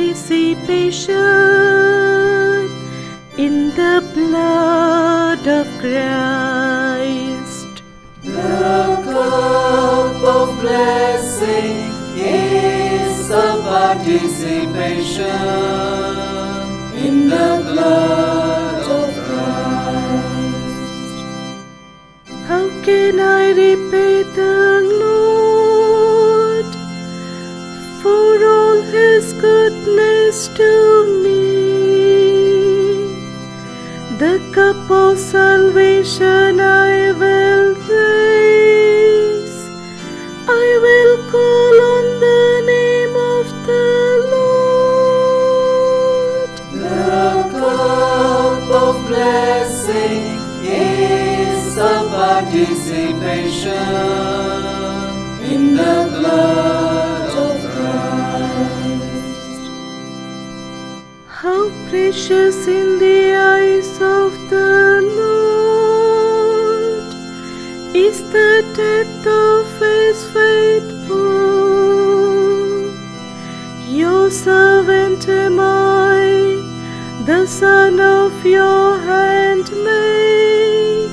participation in the blood of Christ. The cup of blessing is a participation in the blood of Christ. How can I repay the Lord for all His goodness to me? The cup of salvation I will raise. I will call on the name of the Lord. The cup of blessing is a participation in the blood of Christ. How precious in the eyes of the Lord is the death of His faithful. Your servant am I, the son of your handmaid.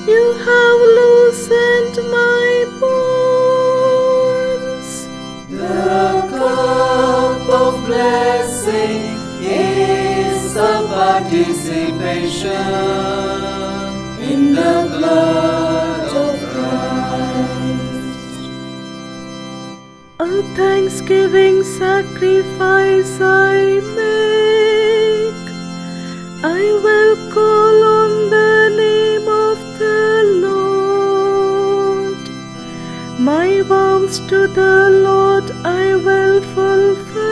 You have loosened my bonds. The cup of blessing is a participation in the blood of Christ. A thanksgiving sacrifice I make. I will call on the name of the Lord. My vows to the Lord I will fulfill.